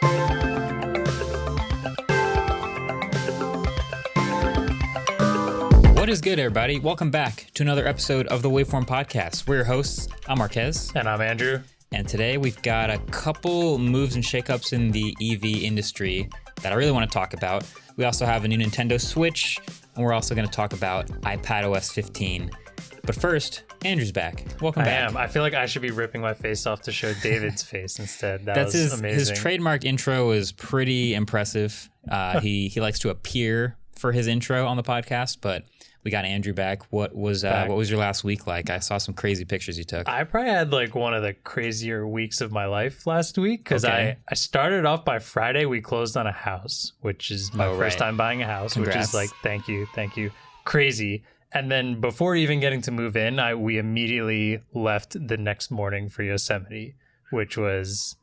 What is good, everybody? Welcome back to another episode of the Waveform Podcast. We're your hosts. I'm Marquez. And I'm Andrew. And today we've got a couple moves and shakeups in the EV industry that I really want to talk about. We also have a new Nintendo Switch, and we're also going to talk about iPadOS 15. But first, Andrew's back. Welcome back. I am. I feel like I should be ripping my face off to show David's face instead. That's was amazing. His trademarked intro is pretty impressive. He likes to appear for his intro on the podcast, but we got Andrew back. What was your last week like? I saw some crazy pictures you took. I probably had like one of the crazier weeks of my life last week because Okay. I started off by Friday. We closed on a house, which is my first time buying a house, Congrats. which is like, thank you. Crazy. And then before even getting to move in, we immediately left the next morning for Yosemite, which was,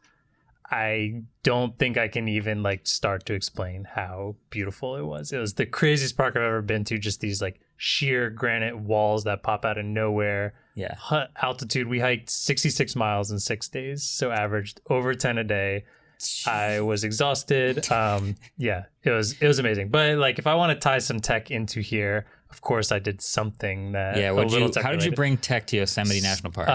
I don't think I can even like start to explain how beautiful it was. It was the craziest park I've ever been to. Just these like sheer granite walls that pop out of nowhere. Yeah. Altitude. We hiked 66 miles in 6 days, so averaged over 10 a day. I was exhausted. Yeah, it was amazing. But like, if I want to tie some tech into here, of course, I did something that. Yeah. How did you bring tech to Yosemite National Park?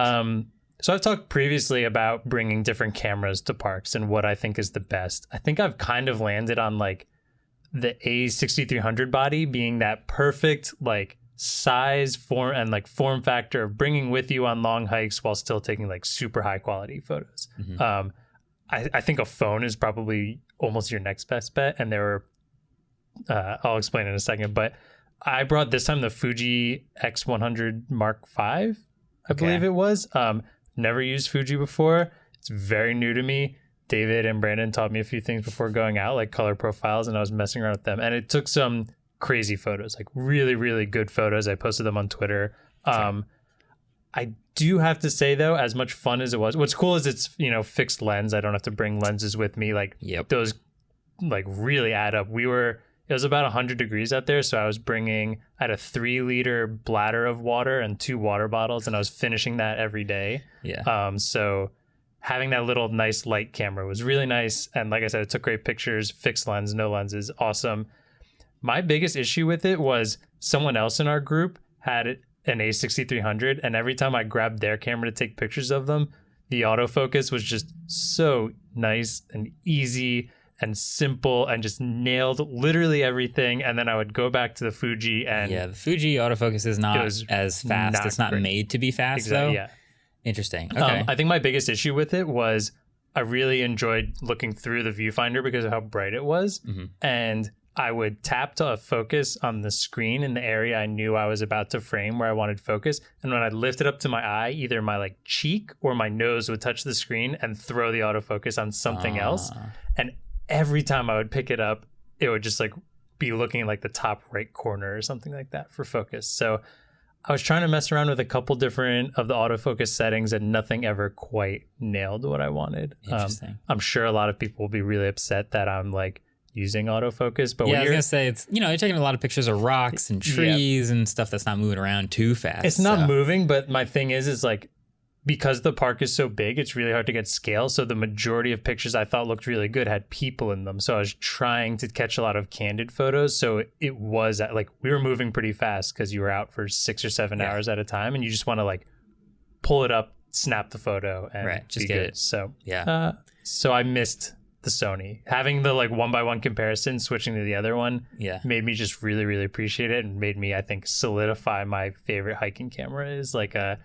So I've talked previously about bringing different cameras to parks and what I think is the best. I think I've kind of landed on like the A6300 body being that perfect like size, form, and like form factor of bringing with you on long hikes while still taking like super high quality photos. Mm-hmm. I think a phone is probably almost your next best bet. And there were, I'll explain in a second, but I brought this time the Fuji X100 Mark V, I believe it was. Never used Fuji before. It's very new to me. David and Brandon taught me a few things before going out, like color profiles, and I was messing around with them. And it took some crazy photos, like really, really good photos. I posted them on Twitter. I do have to say, though, as much fun as it was, what's cool is it's, fixed lens. I don't have to bring lenses with me. Like those like really add up. It was about 100 degrees out there. So I had a 3-liter bladder of water and 2 water bottles, and I was finishing that every day. Yeah. So having that little nice light camera was really nice. And like I said, it took great pictures, fixed lens, no lenses. Awesome. My biggest issue with it was someone else in our group had an A6300. And every time I grabbed their camera to take pictures of them, the autofocus was just so nice and easy and simple and just nailed literally everything. And then I would go back to the Fuji and the Fuji autofocus is not as fast. It's not made to be fast though. Yeah. Interesting. Okay. I think my biggest issue with it was I really enjoyed looking through the viewfinder because of how bright it was. Mm-hmm. And I would tap to focus on the screen in the area I knew I was about to frame where I wanted focus. And when I lift it up to my eye, either my like cheek or my nose would touch the screen and throw the autofocus on something else. And every time I would pick it up, it would just like be looking at like the top right corner or something like that for focus. So I was trying to mess around with a couple different of the autofocus settings and nothing ever quite nailed what I wanted. Interesting. I'm sure a lot of people will be really upset that I'm like using autofocus, but I was gonna say it's you're taking a lot of pictures of rocks and trees and stuff that's not moving around too fast. It's not moving, but my thing is like, because the park is so big, it's really hard to get scale. So the majority of pictures I thought looked really good had people in them. So I was trying to catch a lot of candid photos. So it was like we were moving pretty fast because you were out for 6 or 7 hours at a time, and you just want to like pull it up, snap the photo, and just be get good. it. So Yeah. So I missed the Sony. Having the like 1-by-1 comparison, switching to the other one, made me just really, really appreciate it, and made me, I think, solidify my favorite hiking camera is like the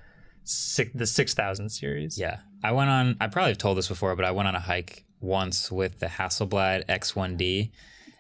6000 series. Yeah. I probably have told this before, but I went on a hike once with the Hasselblad X1D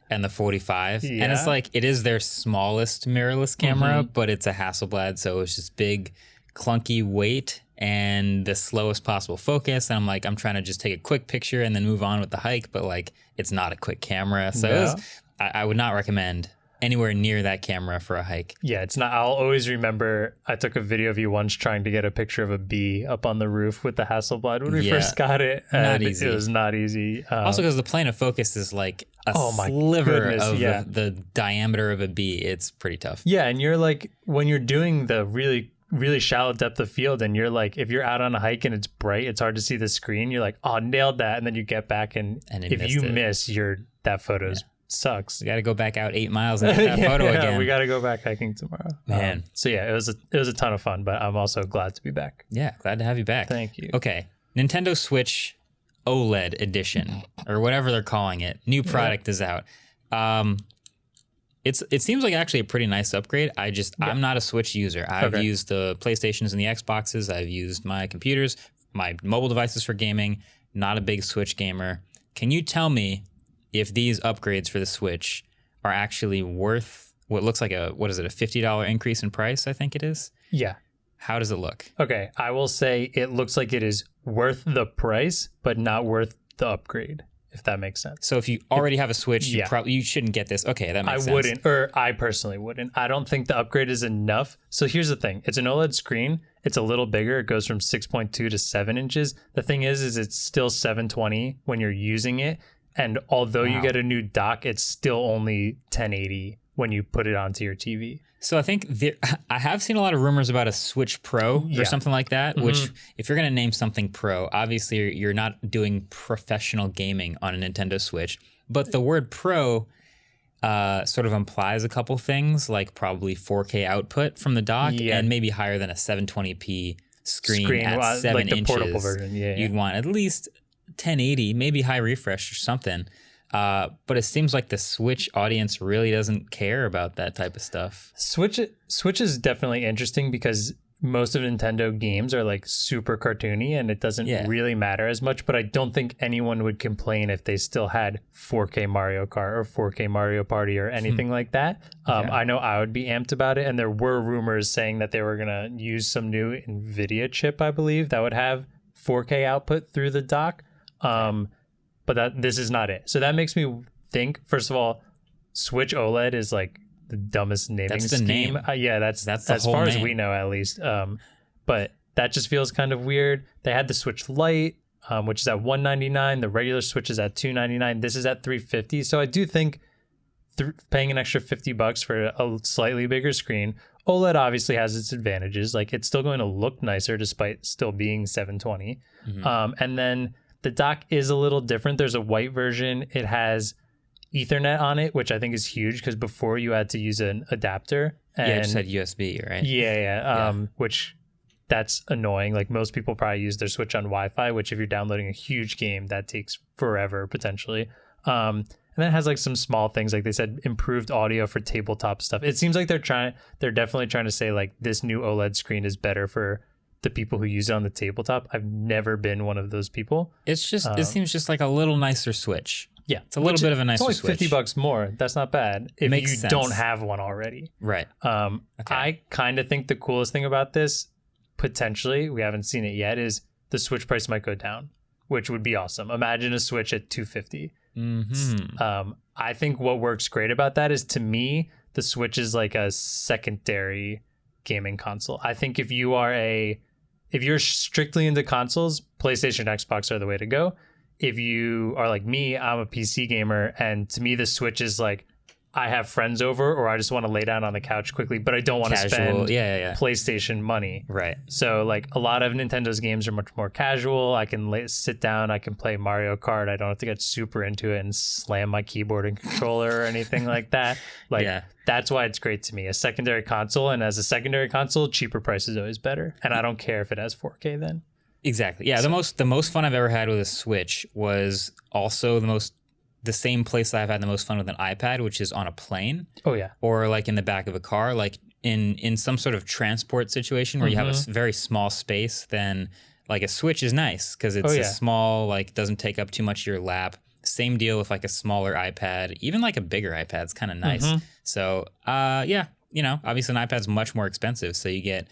and the 45. Yeah. And it's like, it is their smallest mirrorless camera, but it's a Hasselblad. So it's just big, clunky weight and the slowest possible focus. And I'm like, I'm trying to just take a quick picture and then move on with the hike, but like, it's not a quick camera. So I would not recommend anywhere near that camera for a hike. Yeah, it's not. I'll always remember I took a video of you once trying to get a picture of a bee up on the roof with the Hasselblad when we first got it. Not easy. It was not easy. Also because the plane of focus is like a sliver of the diameter of a bee. It's pretty tough. Yeah, and you're like, when you're doing the really really shallow depth of field, and you're like, if you're out on a hike and it's bright, it's hard to see the screen. You're like, oh, nailed that, and then you get back, and if you miss, that photo sucks. We got to go back out 8 miles and get that photo again. We got to go back hiking tomorrow, man. So yeah, it was a ton of fun, but I'm also glad to be back. Yeah, glad to have you back. Thank you. Okay, Nintendo Switch OLED edition, or whatever they're calling it. New product is out. It seems like actually a pretty nice upgrade. I'm not a Switch user. I've used the PlayStations and the Xboxes. I've used my computers, my mobile devices for gaming. Not a big Switch gamer. Can you tell me if these upgrades for the Switch are actually worth what looks like a $50 increase in price? I think it is. Yeah. How does it look? Okay, I will say it looks like it is worth the price, but not worth the upgrade, if that makes sense. So if you already have a Switch, you shouldn't get this. Okay, that makes sense. I wouldn't, or I personally wouldn't. I don't think the upgrade is enough. So here's the thing. It's an OLED screen. It's a little bigger. It goes from 6.2 to 7 inches. The thing is it's still 720 when you're using it. And although you get a new dock, it's still only 1080 when you put it onto your TV. So I think I have seen a lot of rumors about a Switch Pro or something like that, which if you're going to name something Pro, obviously you're not doing professional gaming on a Nintendo Switch. But the word Pro sort of implies a couple things, like probably 4K output from the dock and maybe higher than a 720p screen at 7 like the inches. Portable version. You'd want at least 1080, maybe high refresh or something. But it seems like the Switch audience really doesn't care about that type of stuff. Switch is definitely interesting because most of Nintendo games are like super cartoony and it doesn't really matter as much. But I don't think anyone would complain if they still had 4K Mario Kart or 4K Mario Party or anything like that. I know I would be amped about it. And there were rumors saying that they were going to use some new NVIDIA chip, I believe, that would have 4K output through the dock. But this is not it. So that makes me think, first of all, Switch OLED is like the dumbest naming scheme. That's as far as we know, at least. But that just feels kind of weird. They had the Switch Lite, which is at $199. The regular Switch is at $299. This is at $350. So I do think paying an extra $50 for a slightly bigger screen. OLED obviously has its advantages. Like it's still going to look nicer despite still being 720. And then the dock is a little different. There's a white version. It has Ethernet on it, which I think is huge because before you had to use an adapter. And it just had USB, right? Yeah. Which that's annoying. Like most people probably use their Switch on Wi-Fi, which if you're downloading a huge game, that takes forever potentially. And then it has like some small things, like they said, improved audio for tabletop stuff. It seems like they're definitely trying to say like this new OLED screen is better for the people who use it on the tabletop. I've never been one of those people. It's just it seems just like a little nicer Switch. Yeah, it's a little bit of a nicer Switch. It's only $50 more. That's not bad if you don't have one already. Right. I kind of think the coolest thing about this, potentially, we haven't seen it yet, is the Switch price might go down, which would be awesome. Imagine a Switch at $250. I think what works great about that is, to me, the Switch is like a secondary gaming console. I think if you're strictly into consoles, PlayStation, Xbox are the way to go. If you are like me, I'm a PC gamer, and to me the Switch is like, I have friends over or I just want to lay down on the couch quickly, but I don't want to spend PlayStation money. Right. So like a lot of Nintendo's games are much more casual. I can sit down, I can play Mario Kart. I don't have to get super into it and slam my keyboard and controller or anything like that. That's why it's great to me. A secondary console, and as a secondary console, cheaper price is always better. And I don't care if it has 4K then. Exactly. Yeah, the most fun I've ever had with a Switch was also the same place that I've had the most fun with an iPad, which is on a plane. Oh yeah. Or like in the back of a car, like in some sort of transport situation where you have a very small space, then like a Switch is nice because it's a small, like doesn't take up too much of your lap. Same deal with like a smaller iPad, even like a bigger iPad's kind of nice. So obviously an iPad's much more expensive, so you get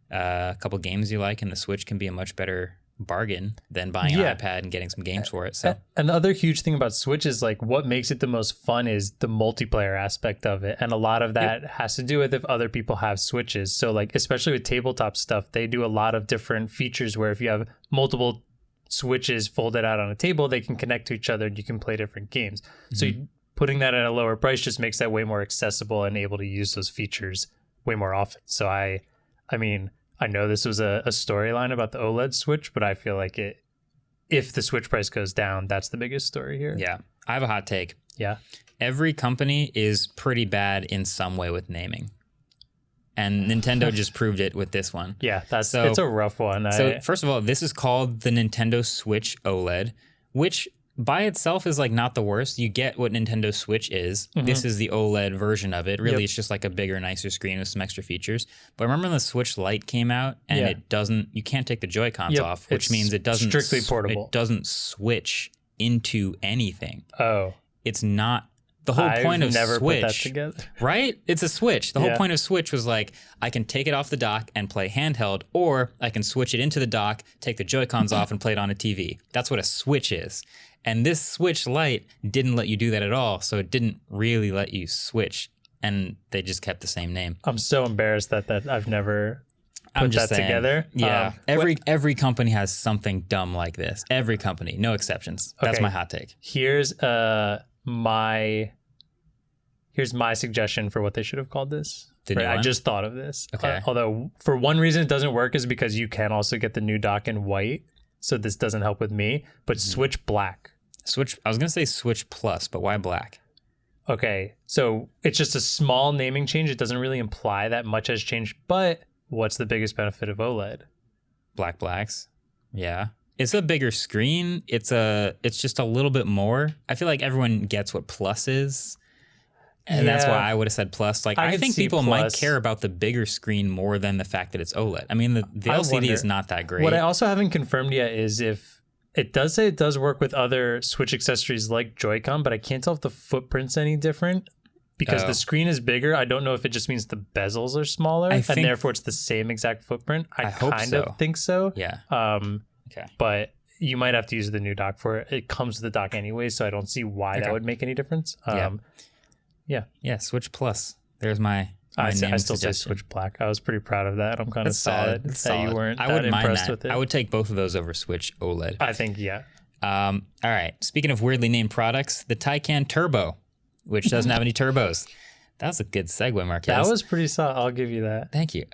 a couple games you like, and the Switch can be a much better bargain than buying an iPad and getting some games for it. So, and the other huge thing about Switch is like what makes it the most fun is the multiplayer aspect of it, and a lot of that has to do with if other people have Switches. So like especially with tabletop stuff, they do a lot of different features where if you have multiple Switches folded out on a table, they can connect to each other and you can play different games. So putting that at a lower price just makes that way more accessible and able to use those features way more often. So I mean, I know this was a storyline about the OLED Switch, but I feel like if the Switch price goes down, that's the biggest story here. Yeah. I have a hot take. Yeah. Every company is pretty bad in some way with naming. And Nintendo just proved it with this one. Yeah, it's a rough one. So first of all, this is called the Nintendo Switch OLED, which by itself is like not the worst. You get what Nintendo Switch is. This is the OLED version of it. Really, it's just like a bigger, nicer screen with some extra features. But remember when the Switch Lite came out and you can't take the Joy-Cons off, which means it doesn't strictly portable. It doesn't switch into anything. Oh. It's not. The whole point of never Switch, put that together. Right? It's a Switch. The whole point of Switch was like, I can take it off the dock and play handheld, or I can switch it into the dock, take the Joy-Cons off, and play it on a TV. That's what a Switch is. And this Switch Lite didn't let you do that at all, so it didn't really let you switch, and they just kept the same name. I'm so embarrassed that I've never put that together. Yeah, every company has something dumb like this. Every company, no exceptions. That's my hot take. Here's my suggestion for what they should have called this. I just thought of this. Okay. Although for one reason it doesn't work is because you can also get the new dock in white, so this doesn't help with me. But Switch Black. I was gonna say Switch Plus, but why black? Okay, so it's just a small naming change. It doesn't really imply that much has changed. But what's the biggest benefit of OLED? Blacks. Yeah. It's a bigger screen. It's just a little bit more. I feel like everyone gets what Plus is. And that's why I would have said Plus. Like I think people might care about the bigger screen more than the fact that it's OLED. I mean, the LCD is not that great. What I also haven't confirmed yet is if it does say it does work with other Switch accessories like Joy-Con, but I can't tell if the footprint's any different because the screen is bigger. I don't know if it just means the bezels are smaller and therefore it's the same exact footprint. I kind of think so. Yeah. Okay. But you might have to use the new dock for it. It comes with the dock anyway, so I don't see why that would make any difference. Yeah, Switch Plus. There's my I still say Switch Black. I was pretty proud of that. I'm kind of sad that you weren't that impressed with it. I would take both of those over Switch OLED. I think, yeah. All right. Speaking of weirdly named products, the Taycan Turbo, which doesn't have any turbos. That was a good segue, Marquez. That was pretty solid. I'll give you that. Thank you.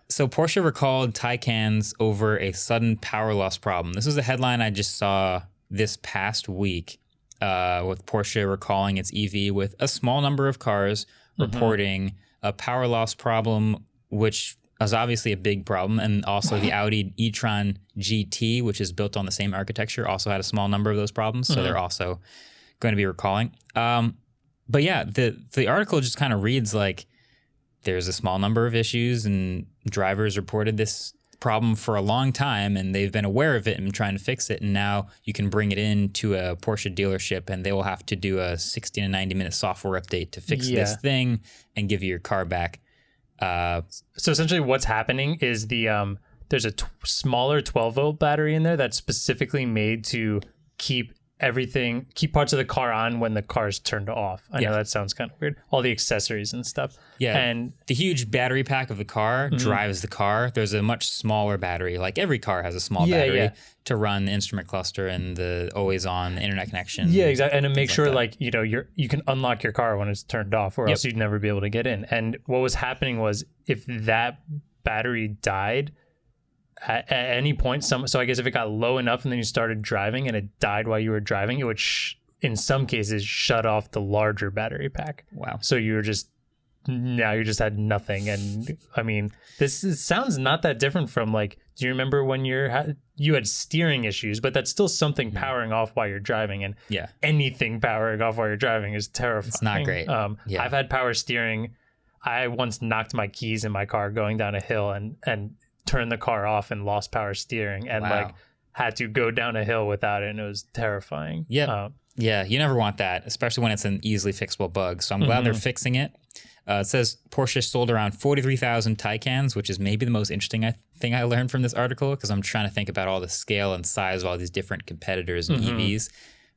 So Porsche recalled Taycans over a sudden power loss problem. This was a headline I just saw this past week with Porsche recalling its EV with a small number of cars reporting a power loss problem, which is obviously a big problem. And also the Audi e-tron GT, which is built on the same architecture, also had a small number of those problems. So they're also going to be recalling. But yeah, the article just kind of reads like there's a small number of issues and drivers reported this problem for a long time and they've been aware of it and trying to fix it. And now you can bring it in to a Porsche dealership and they will have to do a 60 to 90 minute software update to fix this thing and give you your car back. So essentially what's happening is there's a smaller 12-volt battery in there that's specifically made to keep parts of the car on when the car's turned off. I know that sounds kind of weird. All the accessories and stuff. Yeah. And the huge battery pack of the car drives the car. There's a much smaller battery. Like every car has a small battery to run the instrument cluster and the always on internet connection. Yeah, exactly. And to make sure you can unlock your car when it's turned off or else you'd never be able to get in. And what was happening was if that battery died, at any point, so I guess if it got low enough and then you started driving and it died while you were driving, it would, in some cases, shut off the larger battery pack. Wow. So you just had nothing. And I mean, sounds not that different from do you remember when you had steering issues, but that's still something powering off while you're driving. And anything powering off while you're driving is terrifying. It's not great. I've had power steering. I once knocked my keys in my car going down a hill and turned the car off and lost power steering and had to go down a hill without it, and it was terrifying. Yeah, you never want that, especially when it's an easily fixable bug. So I'm glad they're fixing it. It says Porsche sold around 43,000 Taycans, which is maybe the most interesting thing I learned from this article because I'm trying to think about all the scale and size of all these different competitors and EVs.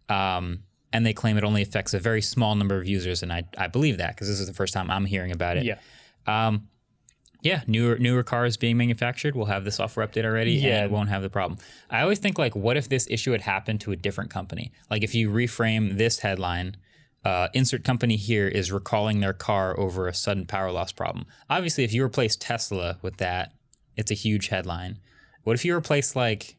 And they claim it only affects a very small number of users, and I believe that because this is the first time I'm hearing about it. Yeah. Newer cars being manufactured will have the software update already and won't have the problem. I always think what if this issue had happened to a different company? Like if you reframe this headline, insert company here is recalling their car over a sudden power loss problem. Obviously, if you replace Tesla with that, It's a huge headline. What if you replace like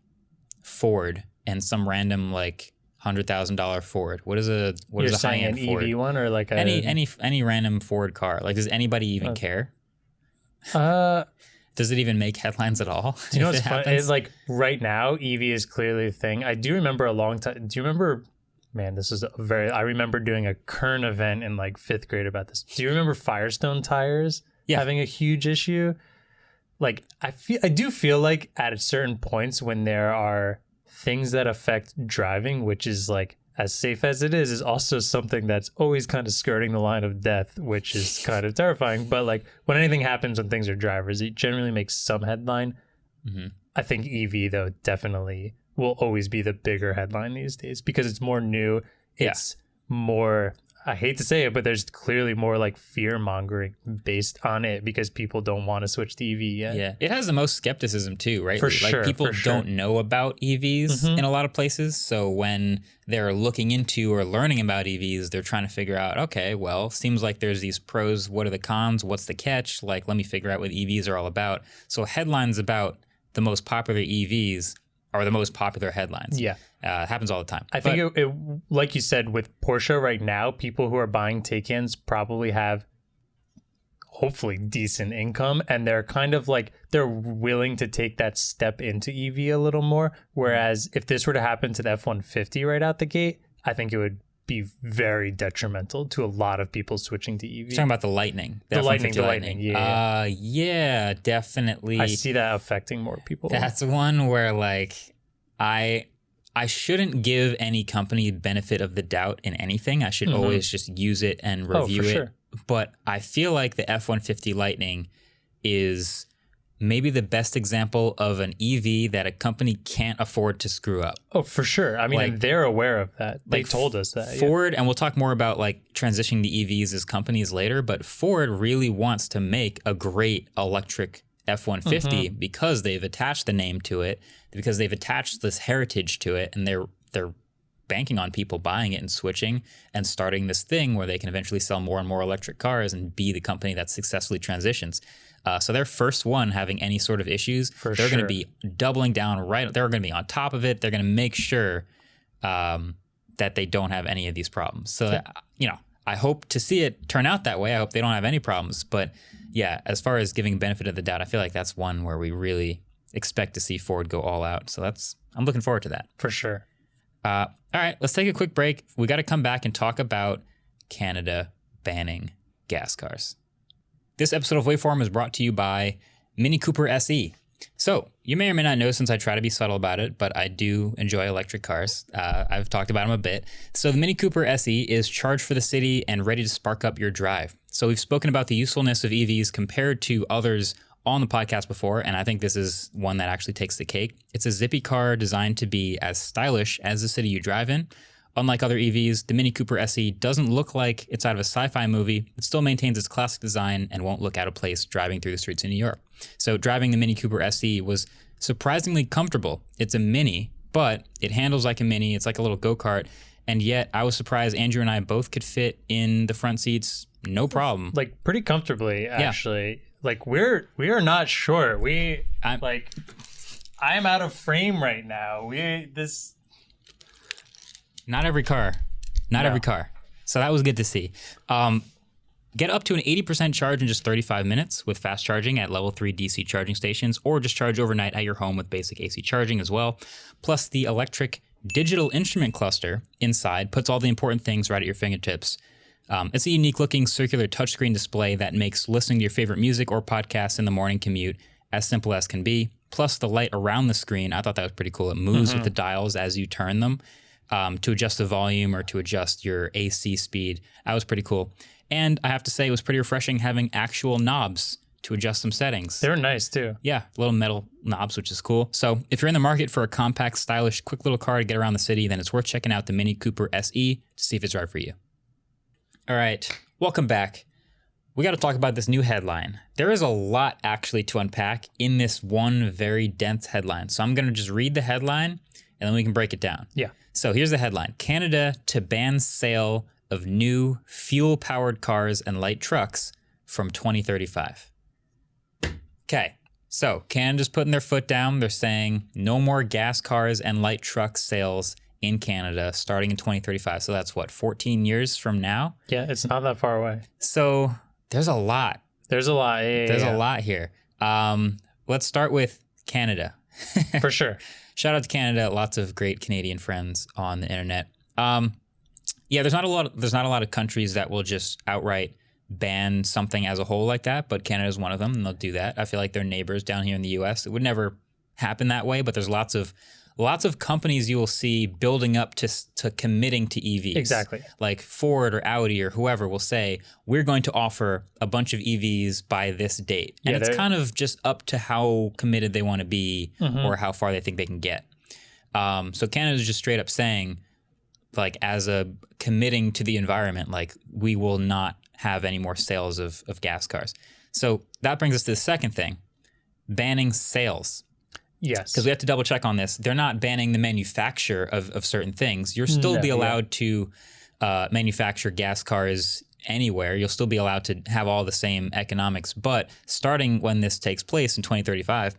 Ford and some random like $100,000 Ford? What is a high end Ford? EV one or like any random Ford car? Like, does anybody even care? Does it even make headlines at all? Do you know what's funny? It's like right now, EV is clearly a thing. I do remember a long time. Do you remember? Man, this is I remember doing a Kern event in like 5th grade about this. Do you remember Firestone tires having a huge issue? Like I do feel like at certain points when there are things that affect driving, which is like as safe as it is also something that's always kind of skirting the line of death, which is kind of terrifying. But like when anything happens when things are drivers, it generally makes some headline. Mm-hmm. I think EV though definitely will always be the bigger headline these days because it's more new. It's more, I hate to say it, but there's clearly more like fear mongering based on it because people don't want to switch to EV yet. Yeah. It has the most skepticism too, right? For like sure. People don't know about EVs in a lot of places. So when they're looking into or learning about EVs, they're trying to figure out, okay, well, seems like there's these pros. What are the cons? What's the catch? Like, let me figure out what EVs are all about. So headlines about the most popular EVs are the most popular headlines. Yeah. It happens all the time. I think it, like you said, with Porsche right now, people who are buying Taycans probably have hopefully decent income and they're kind of like, they're willing to take that step into EV a little more. Whereas if this were to happen to the F-150 right out the gate, I think it would be very detrimental to a lot of people switching to EV. You're talking about the Lightning. The Lightning. Yeah. Yeah, definitely. I see that affecting more people. That's one where like I shouldn't give any company benefit of the doubt in anything. I should always just use it and review it. Sure. But I feel like the F-150 Lightning is maybe the best example of an EV that a company can't afford to screw up. Oh, for sure. I mean, like, they're aware of that. They told us that. Ford, and we'll talk more about like transitioning to EVs as companies later, but Ford really wants to make a great electric F-150 because they've attached the name to it, because they've attached this heritage to it, and they're banking on people buying it and switching and starting this thing where they can eventually sell more and more electric cars and be the company that successfully transitions. So their first one having any sort of issues, they're going to be doubling down right. They're going to be on top of it. They're going to make sure that they don't have any of these problems. So, I hope to see it turn out that way. I hope they don't have any problems. But yeah, as far as giving benefit of the doubt, I feel like that's one where we really expect to see Ford go all out. So I'm looking forward to that. For sure. All right, let's take a quick break. We got to come back and talk about Canada banning gas cars. This episode of Waveform is brought to you by Mini Cooper SE. So you may or may not know, since I try to be subtle about it, but I do enjoy electric cars. I've talked about them a bit. So the Mini Cooper SE is charged for the city and ready to spark up your drive. So we've spoken about the usefulness of EVs compared to others on the podcast before, and I think this is one that actually takes the cake. It's a zippy car designed to be as stylish as the city you drive in. Unlike other EVs, the Mini Cooper SE doesn't look like it's out of a sci-fi movie. It still maintains its classic design and won't look out of place driving through the streets of New York. So driving the Mini Cooper SE was surprisingly comfortable. It's a Mini, but it handles like a Mini. It's like a little go-kart. And yet I was surprised Andrew and I both could fit in the front seats, no problem. Like pretty comfortably, actually. Yeah. Like we are not short. I am out of frame right now. Not every car. Every car. So that was good to see. Get up to an 80% charge in just 35 minutes with fast charging at level 3 DC charging stations, or just charge overnight at your home with basic AC charging as well. Plus the electric digital instrument cluster inside puts all the important things right at your fingertips. It's a unique looking circular touchscreen display that makes listening to your favorite music or podcasts in the morning commute as simple as can be. Plus the light around the screen, I thought that was pretty cool. It moves with the dials as you turn them. To adjust the volume or to adjust your AC speed. That was pretty cool. And I have to say, it was pretty refreshing having actual knobs to adjust some settings. They're nice too. Yeah, little metal knobs, which is cool. So if you're in the market for a compact, stylish, quick little car to get around the city, then it's worth checking out the Mini Cooper SE to see if it's right for you. All right, welcome back. We got to talk about this new headline. There is a lot actually to unpack in this one very dense headline. So I'm going to just read the headline and then we can break it down. Yeah. So here's the headline. Canada to ban sale of new fuel-powered cars and light trucks from 2035. Okay, So Canada's putting their foot down. They're saying no more gas cars and light truck sales in Canada starting in 2035. So that's what, 14 years from now? Yeah, it's not that far away. So there's a lot. There's a lot. There's a lot here. Let's start with Canada. For sure. Shout out to Canada. Lots of great Canadian friends on the internet. There's not a lot of countries that will just outright ban something as a whole like that, but Canada is one of them, and they'll do that. I feel like they're neighbors down here in the US. It would never happen that way, but there's lots of companies you will see building up to committing to EVs. Exactly. Like Ford or Audi or whoever will say, we're going to offer a bunch of EVs by this date. And it's kind of just up to how committed they want to be or how far they think they can get. So Canada's just straight up saying, like, as a committing to the environment, like, we will not have any more sales of gas cars. So that brings us to the second thing, banning sales. Yes. Because we have to double check on this. They're not banning the manufacture of certain things. You'll still be allowed to manufacture gas cars anywhere. You'll still be allowed to have all the same economics. But starting when this takes place in 2035,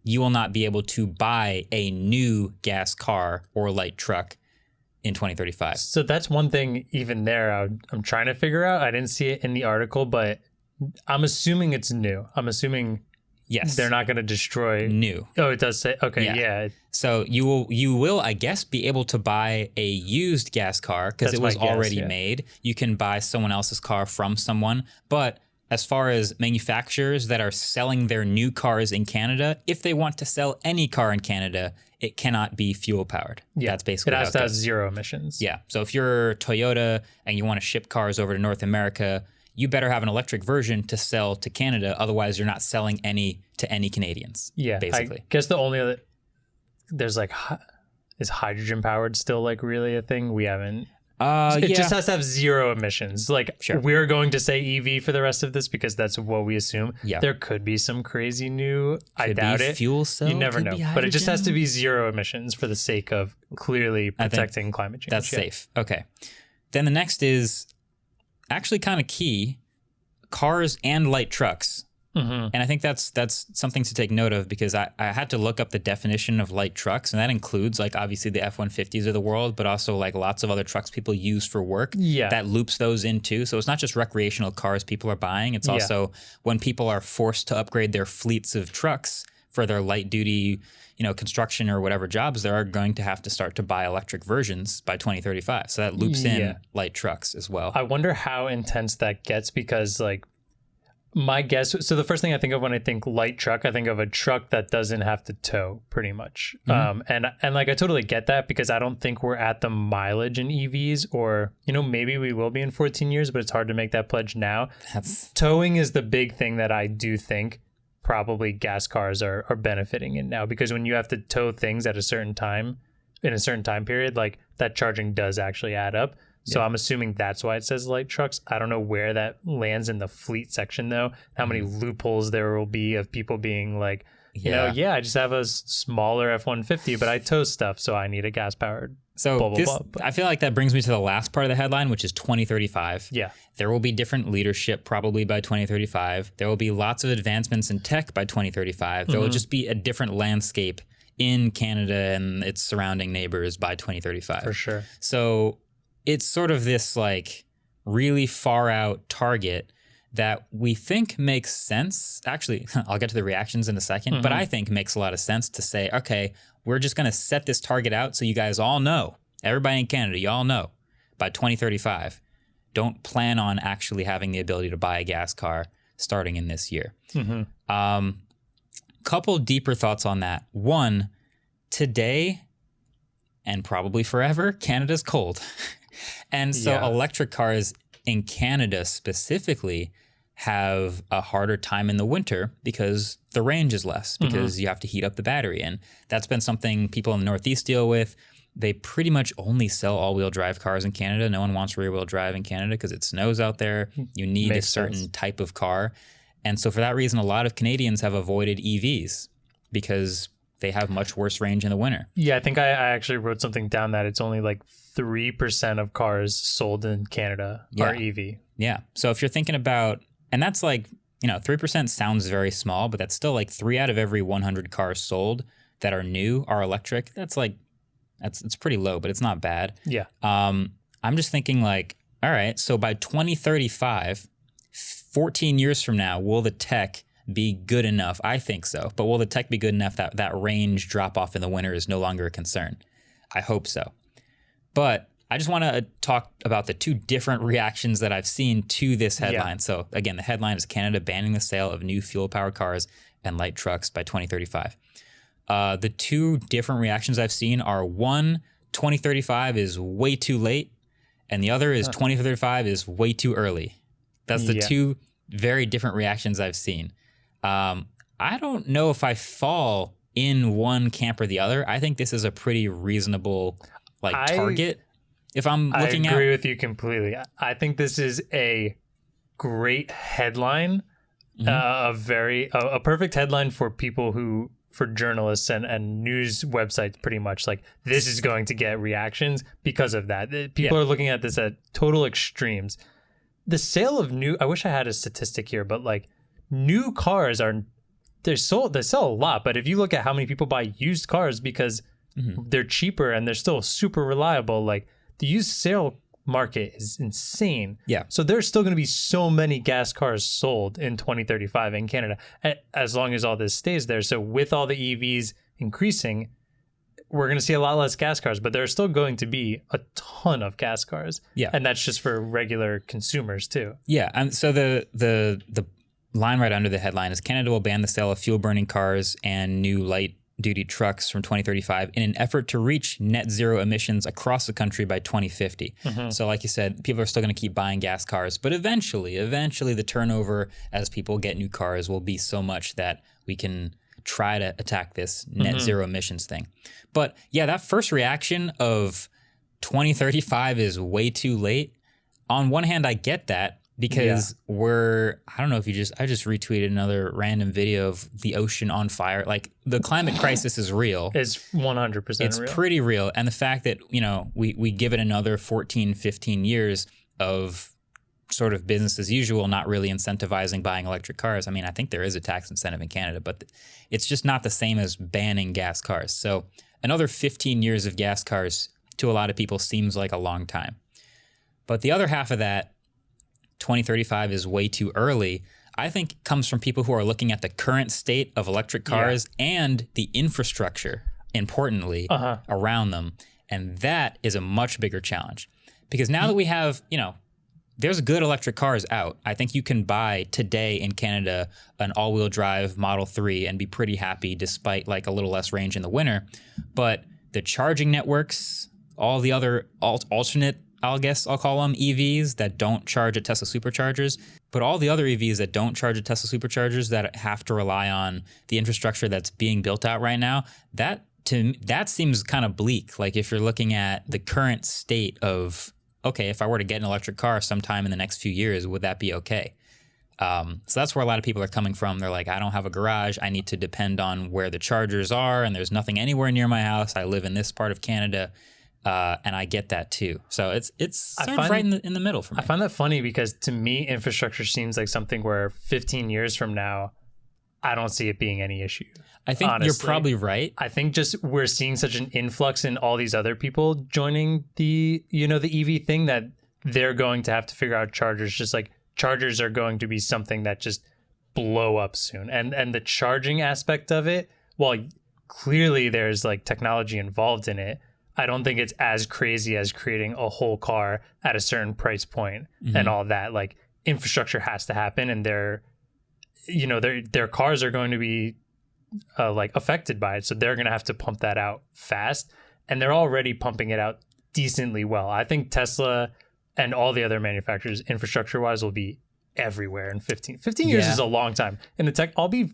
you will not be able to buy a new gas car or light truck in 2035. So that's one thing even there I'm trying to figure out. I didn't see it in the article, but I'm assuming it's new. I'm assuming yes, they're not going to destroy new. Oh, it does say okay. Yeah. So you will I guess be able to buy a used gas car because it was already made. You can buy someone else's car from someone, but as far as manufacturers that are selling their new cars in Canada, if they want to sell any car in Canada, it cannot be fuel powered. Yeah, that's basically it has to how it have goes. zero emissions. Yeah. So if you're Toyota and you want to ship cars over to North America, you better have an electric version to sell to Canada. Otherwise, you're not selling any to any Canadians. Yeah, basically. I guess the only other there's like, is hydrogen powered still like really a thing? We haven't. It just has to have zero emissions. Like, we're going to say EV for the rest of this because that's what we assume. Yeah. There could be some crazy new. I Could doubt be it. fuel cell. You never could know. be But it just has to hydrogen. be zero emissions for the sake of clearly protecting climate change. That's safe. Okay. Then the next is actually kind of key: cars and light trucks. And I think that's something to take note of because I had to look up the definition of light trucks, and that includes like obviously the F-150s of the world, but also like lots of other trucks people use for work. Yeah. That loops those in too. So it's not just recreational cars people are buying. It's also when people are forced to upgrade their fleets of trucks for their light duty, construction or whatever jobs, they are going to have to start to buy electric versions by 2035. So that loops in light trucks as well. I wonder how intense that gets because like, my guess, so the first thing I think of when I think light truck, I think of a truck that doesn't have to tow pretty much. And like, I totally get that because I don't think we're at the mileage in EVs or, maybe we will be in 14 years, but it's hard to make that pledge now. Towing is the big thing that I do think probably gas cars are benefiting in now because when you have to tow things at a certain time, in a certain time period, like that charging does actually add up. So I'm assuming that's why it says light trucks. I don't know where that lands in the fleet section though. How many loopholes there will be of people being like, I just have a smaller F-150, but I tow stuff, so I need a gas powered. So I feel like that brings me to the last part of the headline, which is 2035. Yeah. There will be different leadership probably by 2035. There will be lots of advancements in tech by 2035. There will just be a different landscape in Canada and its surrounding neighbors by 2035. For sure. So it's sort of this like really far out target that we think makes sense. Actually, I'll get to the reactions in a second, but I think makes a lot of sense to say, okay, we're just going to set this target out so you guys all know, everybody in Canada, you all know, by 2035, don't plan on actually having the ability to buy a gas car starting in this year. Couple deeper thoughts on that. One, today and probably forever, Canada's cold. And so electric cars in Canada specifically have a harder time in the winter because the range is less, because you have to heat up the battery. And that's been something people in the Northeast deal with. They pretty much only sell all-wheel drive cars in Canada. No one wants rear-wheel drive in Canada because it snows out there. You need a certain type of car. And so for that reason, a lot of Canadians have avoided EVs because they have much worse range in the winter. Yeah, I think I actually wrote something down that it's only like 3% of cars sold in Canada are EV. Yeah. So if you're thinking about, and that's like 3% sounds very small, but that's still like 3 out of every 100 cars sold that are new are electric. It's pretty low, but it's not bad. Yeah. I'm just thinking like, all right, so by 2035, 14 years from now, will the tech be good enough? I think so. But will the tech be good enough that that range drop off in the winter is no longer a concern? I hope so. But I just want to talk about the two different reactions that I've seen to this headline. Yeah. So again, the headline is Canada banning the sale of new fuel-powered cars and light trucks by 2035. The two different reactions I've seen are one, 2035 is way too late, and the other is 2035 is way too early. That's the two very different reactions I've seen. I don't know if I fall in one camp or the other. I think this is a pretty reasonable target. If I'm looking at, I agree with you completely. I think this is a great headline, a perfect headline for people for journalists and news websites, pretty much. Like, this is going to get reactions because of that. People are looking at this at total extremes. The sale of I wish I had a statistic here, but like new cars they sell a lot. But if you look at how many people buy used cars because they're cheaper and they're still super reliable, like, the used sale market is insane. Yeah. So there's still going to be so many gas cars sold in 2035 in Canada, as long as all this stays there. So with all the EVs increasing, we're going to see a lot less gas cars, but there's still going to be a ton of gas cars. Yeah. And that's just for regular consumers too. Yeah. And so the line right under the headline is Canada will ban the sale of fuel burning cars and new light duty trucks from 2035 in an effort to reach net zero emissions across the country by 2050. So like you said, people are still going to keep buying gas cars, but eventually the turnover as people get new cars will be so much that we can try to attack this net zero emissions thing. But yeah, that first reaction of 2035 is way too late. On one hand, I get that, because I don't know if I just retweeted another random video of the ocean on fire. Like, the climate crisis is real. It's 100% real. It's pretty real. And the fact that, we give it another 14, 15 years of sort of business as usual, not really incentivizing buying electric cars. I mean, I think there is a tax incentive in Canada, but it's just not the same as banning gas cars. So another 15 years of gas cars to a lot of people seems like a long time. But the other half of that, 2035 is way too early, I think comes from people who are looking at the current state of electric cars and the infrastructure, importantly, around them. And that is a much bigger challenge. Because now that we have, there's good electric cars out. I think you can buy today in Canada an all-wheel drive Model 3 and be pretty happy despite like a little less range in the winter. But the charging networks, all the other alternate, I'll call them EVs that don't charge at Tesla superchargers, but all the other EVs that don't charge at Tesla superchargers that have to rely on the infrastructure that's being built out right now, that seems kind of bleak. Like, if you're looking at the current state of, okay, if I were to get an electric car sometime in the next few years, would that be okay? So that's where a lot of people are coming from. They're like, I don't have a garage. I need to depend on where the chargers are, and there's nothing anywhere near my house. I live in this part of Canada. And I get that too. So it's sort of right in the middle for me. I find that funny because to me, infrastructure seems like something where 15 years from now, I don't see it being any issue. I think honestly, you're probably right. I think just we're seeing such an influx in all these other people joining the EV thing that they're going to have to figure out chargers. Just like chargers are going to be something that just blow up soon. And the charging aspect of it, while clearly there's like technology involved in it, I don't think it's as crazy as creating a whole car at a certain price point and all that. Like, infrastructure has to happen, and their cars are going to be affected by it. So they're going to have to pump that out fast, and they're already pumping it out decently well. I think Tesla and all the other manufacturers, infrastructure wise, will be everywhere in 15 years is a long time. In the tech, I'll be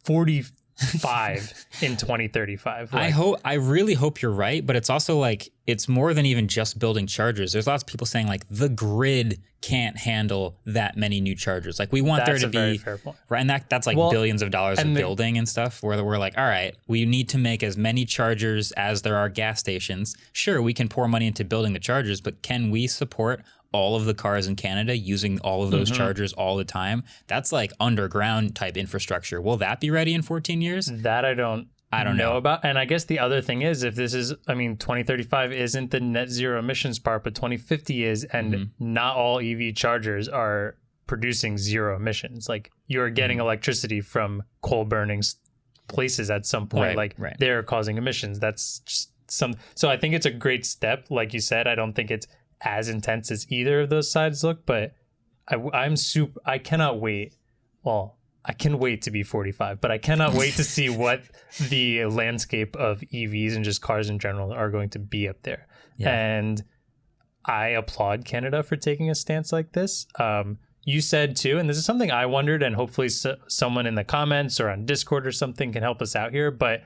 45 in 2035. I really hope you're right, but it's also like, it's more than even just building chargers. There's lots of people saying like the grid can't handle that many new chargers. Like we want That's there to a very be fair point. right, and that's like billions of dollars of building and stuff. Where we're like, all right, we need to make as many chargers as there are gas stations. Sure, we can pour money into building the chargers, but can we support all of the cars in Canada using all of those chargers all the time? That's like underground type infrastructure. Will that be ready in 14 years? That I don't know about. And I guess the other thing is, if this is, I mean, 2035 isn't the net zero emissions part, but 2050 is, and not all EV chargers are producing zero emissions. Like you're getting electricity from coal burning places at some point. They're causing emissions. That's just so I think it's a great step. Like you said, I don't think it's as intense as either of those sides look, but I cannot wait. Well, I can wait to be 45, but I cannot wait to see what the landscape of EVs and just cars in general are going to be up there. Yeah. And I applaud Canada for taking a stance like this. You said too, and this is something I wondered, and hopefully someone in the comments or on Discord or something can help us out here, but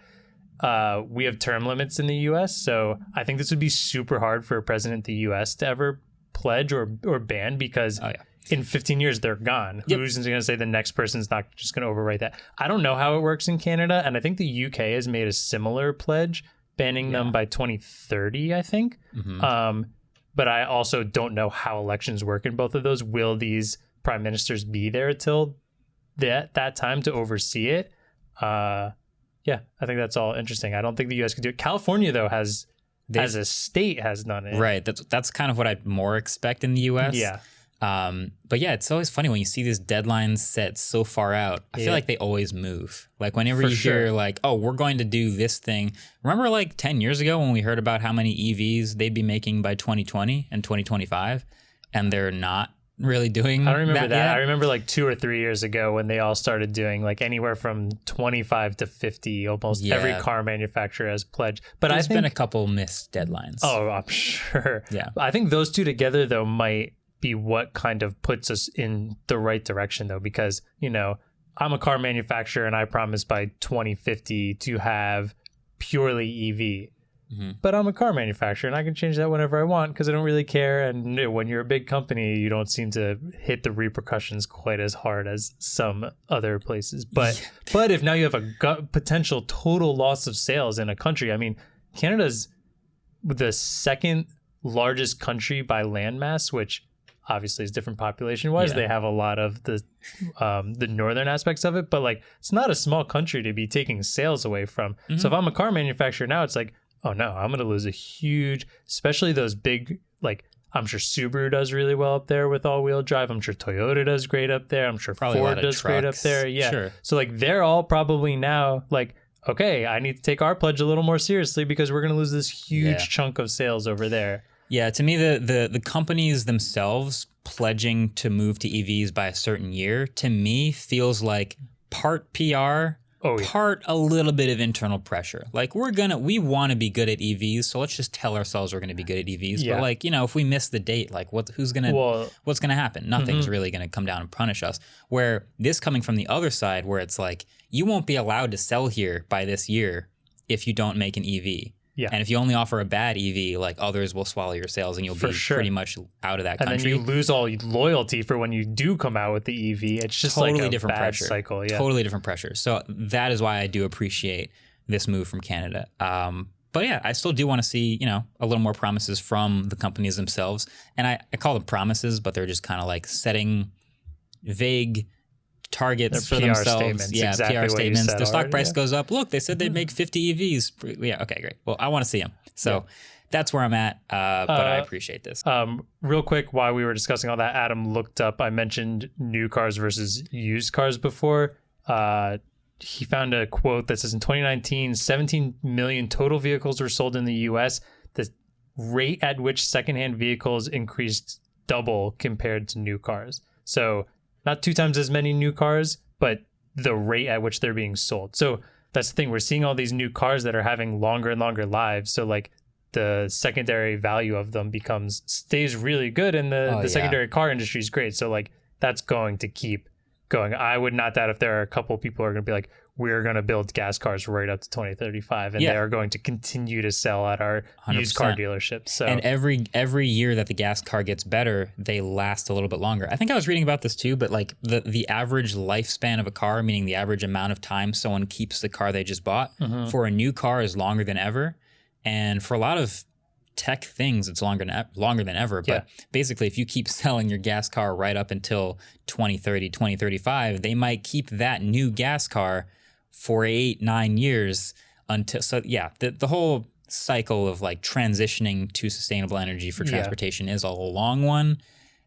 we have term limits in the US. So I think this would be super hard for a president of the US to ever pledge or ban, because in 15 years, they're gone. Yep. Who's going to say the next person's not just going to overwrite that? I don't know how it works in Canada. And I think the UK has made a similar pledge, banning them by 2030, I think. But I also don't know how elections work in both of those. Will these prime ministers be there till that time to oversee it? I think that's all interesting. I don't think the US could do it. California, though, as a state has done it. Right. That's kind of what I'd more expect in the US. Yeah. But yeah, it's always funny when you see these deadlines set so far out. I feel like they always move. Like whenever you hear like, oh, we're going to do this thing. Remember like 10 years ago when we heard about how many EVs they'd be making by 2020 and 2025, and they're not really doing I don't remember that. yet? I remember like 2 or 3 years ago when they all started doing like anywhere from 25 to 50. Almost every car manufacturer has pledged. But There's been a couple missed deadlines. Oh, I'm sure. Yeah. I think those two together, though, might be what kind of puts us in the right direction, though, because, I'm a car manufacturer and I promise by 2050 to have purely EV. But I'm a car manufacturer and I can change that whenever I want because I don't really care. And when you're a big company, you don't seem to hit the repercussions quite as hard as some other places. But if now you have a potential total loss of sales in a country, I mean, Canada's the second largest country by landmass, which obviously is different population wise. They have a lot of the northern aspects of it, but like it's not a small country to be taking sales away from. So if I'm a car manufacturer now, it's like, oh no, I'm going to lose a huge, especially those big, like I'm sure Subaru does really well up there with all-wheel drive. I'm sure Toyota does great up there. I'm sure Ford does great up there. Yeah. Sure. So like they're all probably now like, okay, I need to take our pledge a little more seriously because we're going to lose this huge chunk of sales over there. Yeah, to me, the companies themselves pledging to move to EVs by a certain year, to me, feels like part PR, part a little bit of internal pressure. Like we want to be good at EVs, so let's just tell ourselves we're going to be good at EVs. Yeah. But like, if we miss the date, like what's going to happen? Nothing's really going to come down and punish us. Where this coming from the other side, where it's like, you won't be allowed to sell here by this year if you don't make an EV. Yeah. And if you only offer a bad EV, like others will swallow your sales and you'll be pretty much out of that country. And then you lose all loyalty for when you do come out with the EV. It's just totally like a different bad pressure. Cycle. Yeah. Totally different pressure. So that is why I do appreciate this move from Canada. But yeah, I still do want to see, a little more promises from the companies themselves. And I call them promises, but they're just kind of like setting vague targets for PR themselves. Statements, yeah, exactly PR statements. The stock already, price goes up. Look, they said they'd make 50 EVs. Yeah, okay, great. Well, I want to see them. So that's where I'm at, but I appreciate this. Real quick, while we were discussing all that, Adam looked up, I mentioned new cars versus used cars before. He found a quote that says in 2019, 17 million total vehicles were sold in the US. The rate at which secondhand vehicles increased double compared to new cars. So not 2 times as many new cars, but the rate at which they're being sold. So that's the thing. We're seeing all these new cars that are having longer and longer lives. So like the secondary value of them stays really good, and the secondary car industry is great. So like that's going to keep going. I would not doubt if there are a couple people who are going to be like, we're going to build gas cars right up to 2035, and they are going to continue to sell at our 100%. Used car dealerships. So, and every year that the gas car gets better, they last a little bit longer. I think I was reading about this too, but like the average lifespan of a car, meaning the average amount of time someone keeps the car they just bought, for a new car is longer than ever. And for a lot of tech things, it's longer than ever. But basically, if you keep selling your gas car right up until 2030, 2035, they might keep that new gas car for 8-9 years until. So yeah, the whole cycle of like transitioning to sustainable energy for transportation is a long one.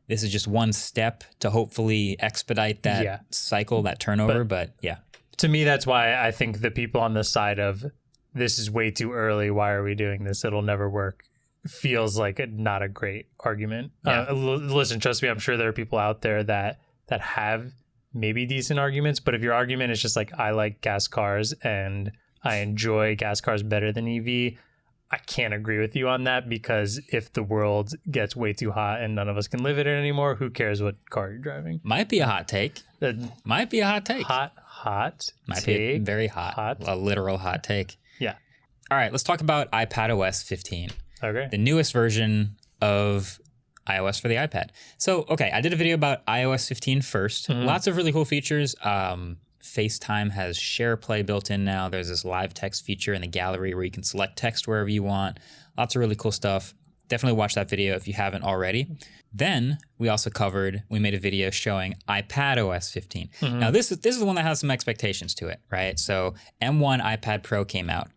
This is just one step to hopefully expedite that cycle, that turnover. But yeah, to me, that's why I think the people on the side of this is way too early, why are we doing this, it'll never work, feels like not a great argument. Listen, trust me, I'm sure there are people out there that have maybe decent arguments, but if your argument is just like, I like gas cars and I enjoy gas cars better than EV, I can't agree with you on that, because if the world gets way too hot and none of us can live in it anymore, who cares what car you're driving? Might be a hot take. Might be a hot take. Hot Might take. Be very hot. A literal hot take. Yeah. All right, let's talk about iPadOS 15. Okay. The newest version of iOS for the iPad. So, okay, I did a video about iOS 15 first. Lots of really cool features. FaceTime has SharePlay built in now. There's this live text feature in the gallery where you can select text wherever you want. Lots of really cool stuff. Definitely watch that video if you haven't already. Then we also we made a video showing iPadOS 15. Now, this is the one that has some expectations to it, right? So M1 iPad Pro came out,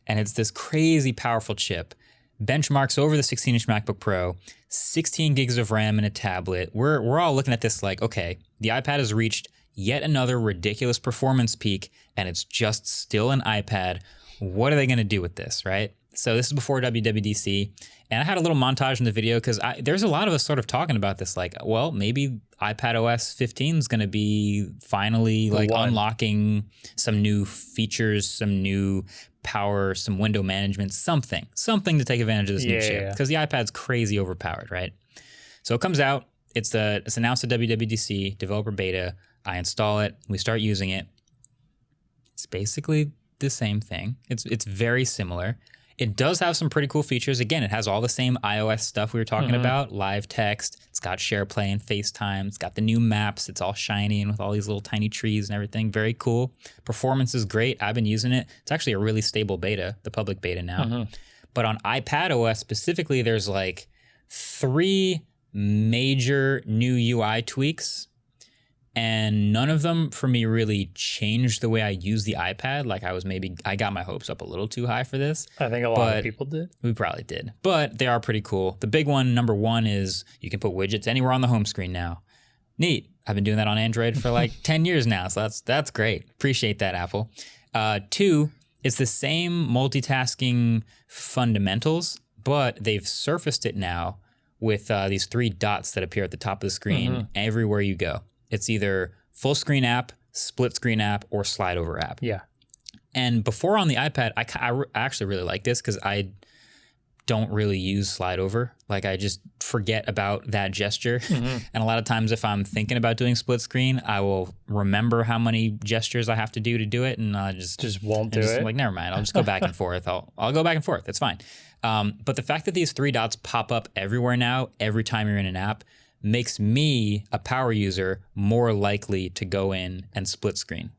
and it's this crazy powerful chip. Benchmarks over the 16-inch MacBook Pro, 16 gigs of RAM in a tablet. We're all looking at this like, okay, the iPad has reached yet another ridiculous performance peak, and it's just still an iPad. What are they going to do with this, right? So this is before WWDC, and I had a little montage in the video because there's a lot of us sort of talking about this, like, well, maybe iPadOS 15 is going to be finally like unlocking some new features, some new power, some window management, something to take advantage of this new chip, because the iPad's crazy overpowered, right? So it comes out, it's announced at WWDC, developer beta. I install it, we start using it. It's basically the same thing. It's very similar. It does have some pretty cool features. Again, it has all the same iOS stuff we were talking about, live text. It's got SharePlay and FaceTime. It's got the new maps. It's all shiny and with all these little tiny trees and everything. Very cool. Performance is great. I've been using it. It's actually a really stable beta, the public beta now. But on iPadOS specifically, there's like 3 major new UI tweaks, and none of them for me really changed the way I use the iPad. Like I got my hopes up a little too high for this. I think a lot of people did. We probably did, but they are pretty cool. The big one, number 1, is you can put widgets anywhere on the home screen now. Neat. I've been doing that on Android for like 10 years now, so that's great. Appreciate that, Apple. 2, it's the same multitasking fundamentals, but they've surfaced it now with these 3 dots that appear at the top of the screen everywhere you go. It's either full screen app, split screen app, or slide over app. Yeah. And before on the iPad, I actually really like this because I don't really use slide over. Like I just forget about that gesture. And a lot of times if I'm thinking about doing split screen, I will remember how many gestures I have to do it, and I just won't do it. I'm like, never mind. I'll just go back and forth. I'll go back and forth. It's fine. But the fact that these 3 dots pop up everywhere now, every time you're in an app, makes me, a power user, more likely to go in and split screen,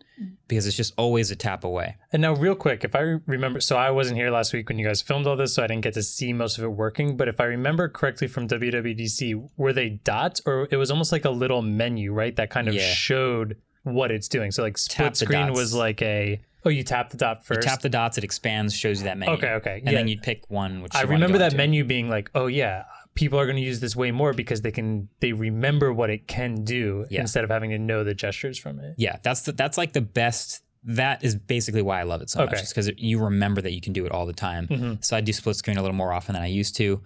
because it's just always a tap away. And now real quick, if I remember, so I wasn't here last week when you guys filmed all this, so I didn't get to see most of it working, but if I remember correctly from WWDC, were they dots, or it was almost like a little menu, right? That kind of showed what it's doing. So like split screen was like you tap the dot first. You tap the dots, it expands, shows you that menu. Okay. And then you pick one, which I remember that menu being like, oh yeah, people are going to use this way more because they remember what it can do instead of having to know the gestures from it. Yeah, that's like the best. That is basically why I love it so much. It's because you remember that you can do it all the time. So I do split screen a little more often than I used to.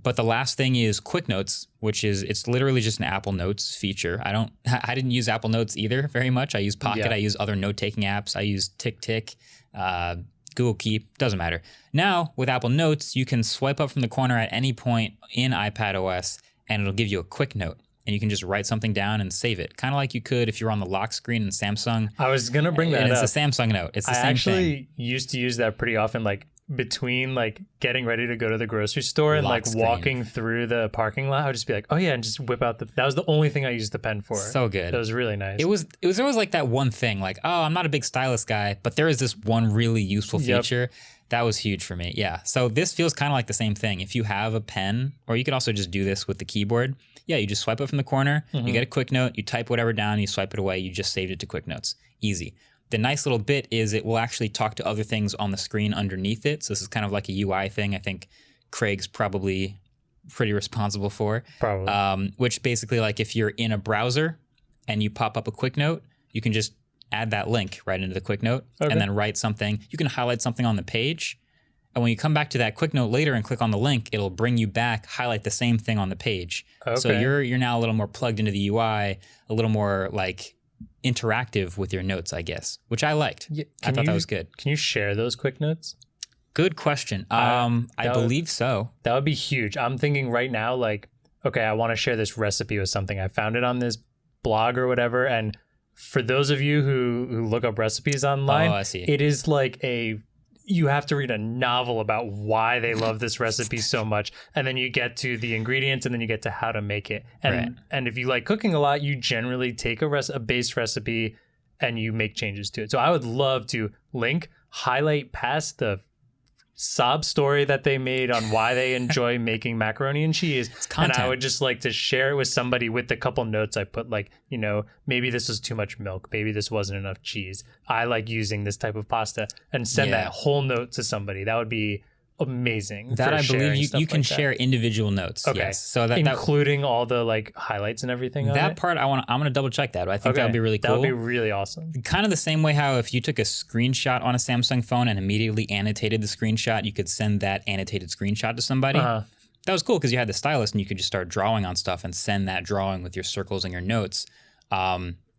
But the last thing is Quick Notes, which it's literally just an Apple Notes feature. I didn't use Apple Notes either very much. I use Pocket. I use other note-taking apps. I use TickTick, Google Keep, doesn't matter. Now, with Apple Notes, you can swipe up from the corner at any point in iPadOS, and it'll give you a quick note. and you can just write something down and save it. Kind of like you could if you were on the lock screen in Samsung. I was going to bring that and up. It's a Samsung Note. It's the same thing. I actually used to use that pretty often, like between like getting ready to go to the grocery store and Lock like screen. walking through the parking lot. I would just be like, oh yeah, and just whip out that was the only thing I used the pen for. So good. That was really nice. It was always like that one thing, like, oh, I'm not a big stylus guy, but there is this one really useful feature. That was huge for me. Yeah. So this feels kind of like the same thing. If you have a pen, or you could also just do this with the keyboard. Yeah, you just swipe it from the corner, you get a quick note, you type whatever down, you swipe it away, you just saved it to quick notes. Easy. The nice little bit is it will actually talk to other things on the screen underneath it. So this is kind of like a UI thing. I think Craig's probably pretty responsible for. Probably. Which basically, like if you're in a browser and you pop up a quick note, you can just add that link right into the quick note and then write something. You can highlight something on the page. And when you come back to that quick note later and click on the link, it'll bring you back, highlight the same thing on the page. Okay. So you're now a little more plugged into the UI, a little more like interactive with your notes, I guess, which I liked. Yeah, I thought that was good. Can you share those quick notes? Good question. I believe so. That would be huge. I'm thinking right now, like, okay, I want to share this recipe with something. I found it on this blog or whatever. And for those of you who look up recipes online, I see. It is like you have to read a novel about why they love this recipe so much. And then you get to the ingredients and then you get to how to make it. And if you like cooking a lot, you generally take a base recipe and you make changes to it. So I would love to highlight past the sob story that they made on why they enjoy making macaroni and cheese. And I would just like to share it with somebody with the couple notes I put, like, you know, maybe this was too much milk, maybe this wasn't enough cheese, I like using this type of pasta, and send that whole note to somebody. That would be amazing. That I believe you can share individual notes. Okay. Yes. So including all the like highlights and everything. That part I'm gonna double check that. I think that would be really cool. That would be really awesome. Kind of the same way how if you took a screenshot on a Samsung phone and immediately annotated the screenshot, you could send that annotated screenshot to somebody. That was cool because you had the stylus and you could just start drawing on stuff and send that drawing with your circles and your notes.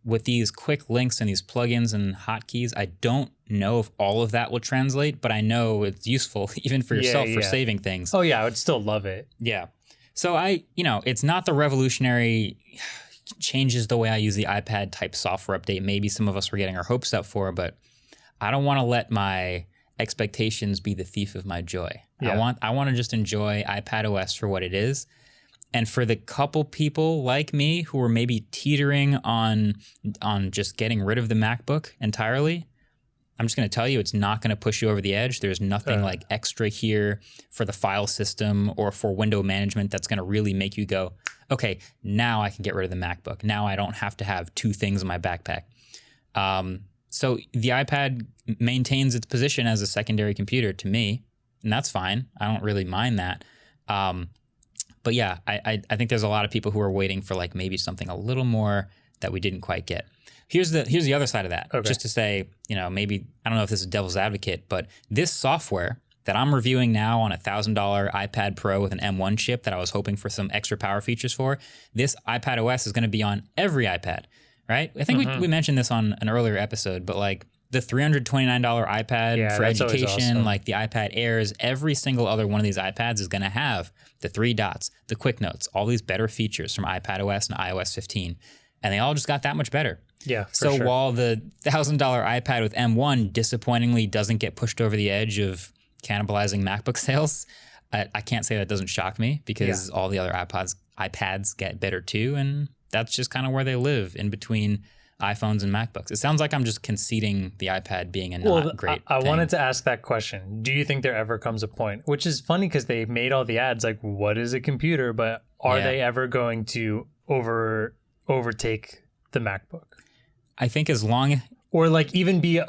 With these quick links and these plugins and hotkeys, I don't know if all of that will translate, but I know it's useful even for yourself for saving things. Oh yeah, I would still love it. Yeah. So it's not the revolutionary changes the way I use the iPad type software update. Maybe some of us were getting our hopes up for, but I don't want to let my expectations be the thief of my joy. Yeah. I want to just enjoy iPadOS for what it is. And for the couple people like me who are maybe teetering on just getting rid of the MacBook entirely, I'm just going to tell you it's not going to push you over the edge. There's nothing like extra here for the file system or for window management that's going to really make you go, okay, now I can get rid of the MacBook. Now I don't have to have two things in my backpack. So the iPad maintains its position as a secondary computer to me, and that's fine. I don't really mind that. But yeah, I think there's a lot of people who are waiting for like maybe something a little more that we didn't quite get. Here's the other side of that. Okay. Just to say, maybe, I don't know if this is devil's advocate, but this software that I'm reviewing now on a $1,000 iPad Pro with an M1 chip that I was hoping for some extra power features for, this iPadOS is going to be on every iPad, right? I think we mentioned this on an earlier episode, but like the $329 iPad for education, awesome. Like the iPad Airs, every single other one of these iPads is going to have the 3 dots, the quick notes, all these better features from iPadOS and iOS 15. And they all just got that much better. Yeah. So while the $1,000 iPad with M1 disappointingly doesn't get pushed over the edge of cannibalizing MacBook sales, I can't say that doesn't shock me because all the other iPads get better too. And that's just kind of where they live in between iPhones and MacBooks. It sounds like I'm just conceding the iPad being a not great I thing. wanted to ask that question. Do you think there ever comes a point, which is funny because they made all the ads like, what is a computer? But are they ever going to overtake the MacBook? I think as long... Or like even be at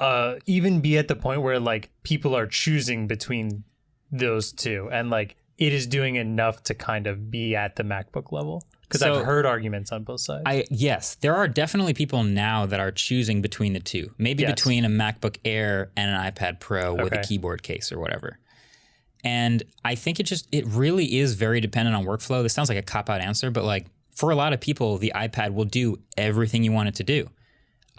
the point where like people are choosing between those two and like it is doing enough to kind of be at the MacBook level. Because I've heard arguments on both sides. Yes, there are definitely people now that are choosing between the two. Maybe between a MacBook Air and an iPad Pro with a keyboard case or whatever. And I think it really is very dependent on workflow. This sounds like a cop-out answer, but like for a lot of people, the iPad will do everything you want it to do.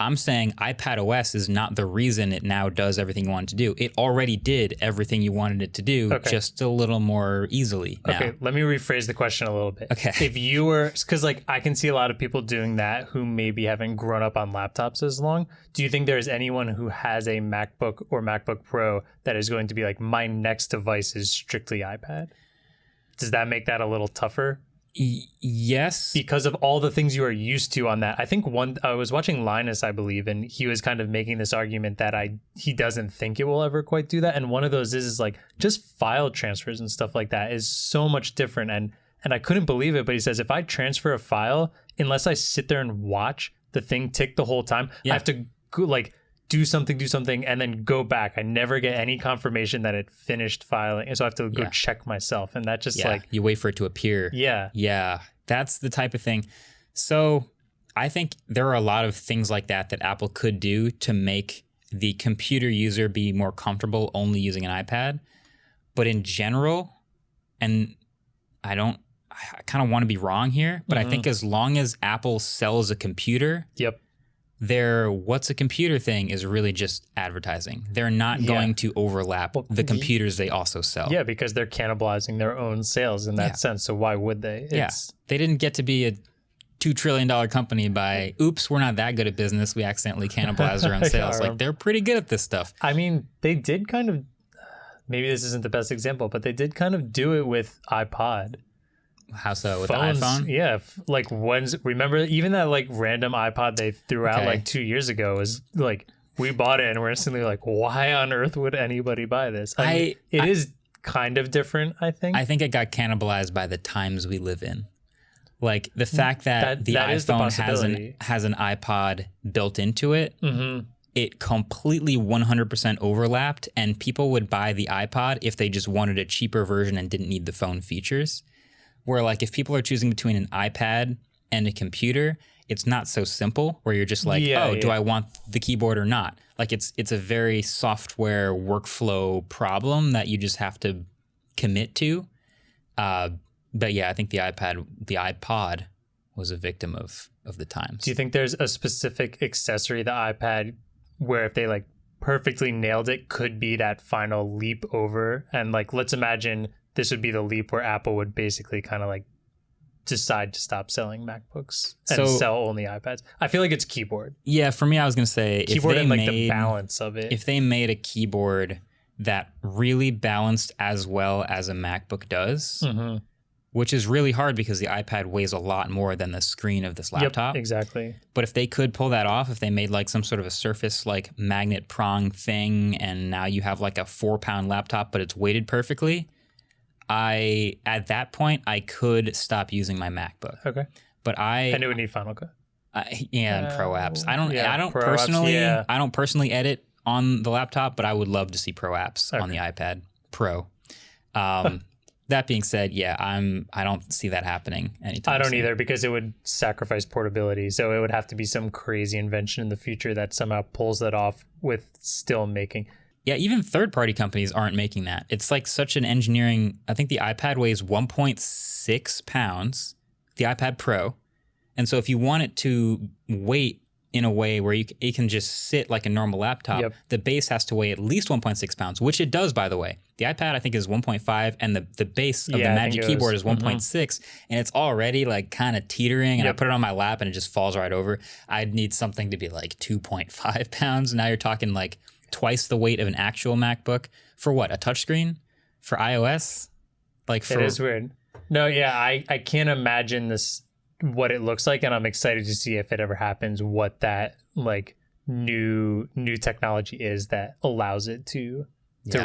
I'm saying iPadOS is not the reason it now does everything you want it to do. It already did everything you wanted it to do, just a little more easily now. Okay, let me rephrase the question a little bit. Okay. If you were, because like I can see a lot of people doing that who maybe haven't grown up on laptops as long. Do you think there's anyone who has a MacBook or MacBook Pro that is going to be like, my next device is strictly iPad? Does that make that a little tougher? Yes. Because of all the things you are used to on that. I think I was watching Linus, I believe, and he was kind of making this argument that he doesn't think it will ever quite do that. And one of those is like just file transfers and stuff like that is so much different. And I couldn't believe it, but he says, if I transfer a file, unless I sit there and watch the thing tick the whole time, I have to like do something, and then go back. I never get any confirmation that it finished filing. And so I have to go check myself. And that just like... You wait for it to appear. Yeah. Yeah. That's the type of thing. So I think there are a lot of things like that Apple could do to make the computer user be more comfortable only using an iPad. But in general, and I kind of want to be wrong here, but I think as long as Apple sells a computer... their what's a computer thing is really just advertising. They're not going to overlap the computers they also sell. Yeah, because they're cannibalizing their own sales in that sense. So why would they? They didn't get to be a $2 trillion company by, oops, we're not that good at business. We accidentally cannibalized our own sales. Like, they're pretty good at this stuff. I mean, they did kind of, maybe this isn't the best example, but they did kind of do it with iPod. How so? With Phones, the iPhone? Yeah. Like remember even that like random iPod they threw out like 2 years ago was like, we bought it and we're instantly like, why on earth would anybody buy this? It is kind of different, I think. I think it got cannibalized by the times we live in. Like the fact that the iPhone has an iPod built into it, it completely 100% overlapped, and people would buy the iPod if they just wanted a cheaper version and didn't need the phone features. Where like if people are choosing between an iPad and a computer, it's not so simple where you're just like, do I want the keyboard or not? Like it's a very software workflow problem that you just have to commit to. But yeah, I think the iPod was a victim of the times. Do you think there's a specific accessory, the iPad, where if they like perfectly nailed it, could be that final leap over? And like, let's imagine this would be the leap where Apple would basically kind of like decide to stop selling MacBooks and sell only iPads. I feel like it's keyboard. Yeah, for me, I was going to say keyboard and like the balance of it. If they made a keyboard that really balanced as well as a MacBook does, which is really hard because the iPad weighs a lot more than the screen of this laptop. Yep, exactly. But if they could pull that off, if they made like some sort of a Surface like magnet prong thing, and now you have like a 4-pound laptop, but it's weighted perfectly, at that point I could stop using my MacBook. Okay. But and it would need Final Cut. And Pro apps. I don't personally edit on the laptop, but I would love to see Pro apps on the iPad Pro. That being said, I don't see that happening anytime soon. I don't either, because it would sacrifice portability. So it would have to be some crazy invention in the future that somehow pulls that off with still making. Yeah, even third-party companies aren't making that. It's like such an engineering... I think the iPad weighs 1.6 pounds, the iPad Pro. And so if you want it to weight in a way where it can just sit like a normal laptop, the base has to weigh at least 1.6 pounds, which it does, by the way. The iPad, I think, is 1.5, and the base of the Magic Keyboard is 1.6, and it's already like kind of teetering, and I put it on my lap, and it just falls right over. I'd need something to be like 2.5 pounds. Now you're talking like twice the weight of an actual MacBook. For what, a touchscreen? For iOS? It is weird. No, I can't imagine this, what it looks like, and I'm excited to see if it ever happens, what that like new technology is that allows it to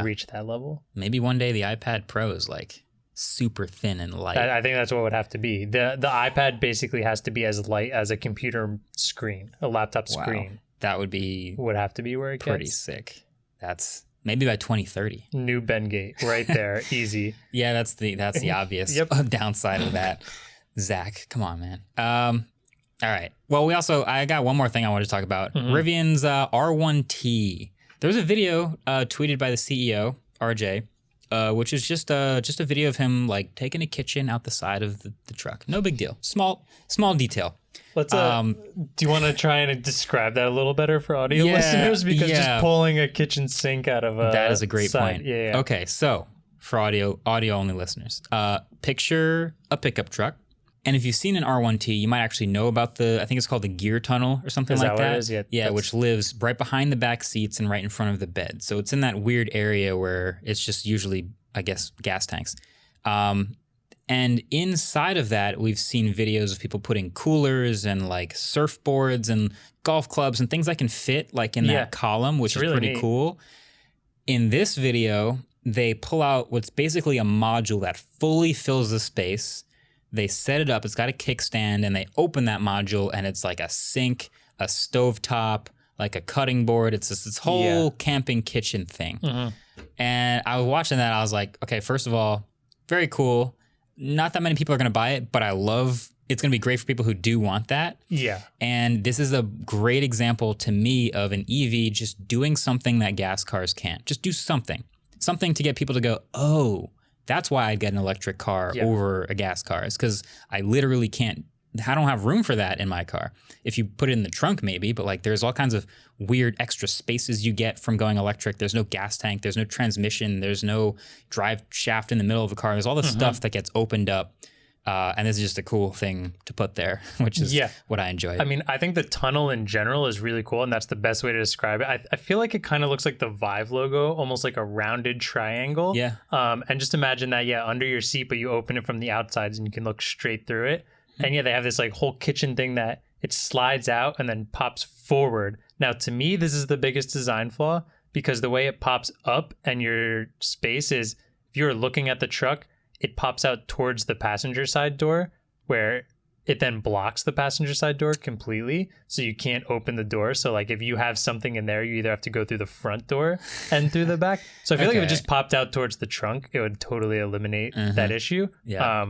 reach that level. Maybe one day the iPad Pro is like super thin and light. I think that's what would have to be. The iPad basically has to be as light as a computer screen, a laptop screen. That would have to be where it pretty gets. Sick. That's maybe by 2030. New Bengate right there. Easy. Yeah, that's the obvious downside of that. Zach, come on, man. All right. Well, I got one more thing I wanted to talk about. Rivian's R1T. There was a video tweeted by the CEO, RJ, which is just a video of him like taking a kitchen out the side of the truck. No big deal. Small detail. Let's. Do you want to try and describe that a little better for audio listeners? Because just pulling a kitchen sink out of a that is a great point. Yeah. Okay, so for audio only listeners, picture a pickup truck, and if you've seen an R1T, you might actually know about I think it's called the gear tunnel or something like that. What it is? Yeah, which lives right behind the back seats and right in front of the bed. So it's in that weird area where it's just usually, I guess, gas tanks. And inside of that, we've seen videos of people putting coolers and like surfboards and golf clubs and things that can fit like in that column, which is really pretty cool. In this video, they pull out what's basically a module that fully fills the space. They set it up, it's got a kickstand, and they open that module and it's like a sink, a stovetop, like a cutting board. It's just this whole camping kitchen thing. And I was watching that, I was like, okay, first of all, very cool. Not that many people are going to buy it, but it's going to be great for people who do want that. Yeah. And this is a great example to me of an EV just doing something that gas cars can't. Just do something to get people to go, oh, that's why I'd get an electric car over a gas car. It's because I literally I don't have room for that in my car. If you put it in the trunk, maybe, but like there's all kinds of weird extra spaces you get from going electric. There's no gas tank, there's no transmission, there's no drive shaft in the middle of the car. There's all this stuff that gets opened up. And this is just a cool thing to put there, which is what I enjoyed. I mean, I think the tunnel in general is really cool, and that's the best way to describe it. I feel like it kind of looks like the Vive logo, almost like a rounded triangle. Yeah. And just imagine that, under your seat, but you open it from the outsides and you can look straight through it. And they have this like whole kitchen thing that it slides out and then pops forward. Now, to me, this is the biggest design flaw because the way it pops up and your space is, if you're looking at the truck, it pops out towards the passenger side door where it then blocks the passenger side door completely. So you can't open the door. So like if you have something in there, you either have to go through the front door and through the back. So I feel like if it just popped out towards the trunk, it would totally eliminate that issue. Yeah.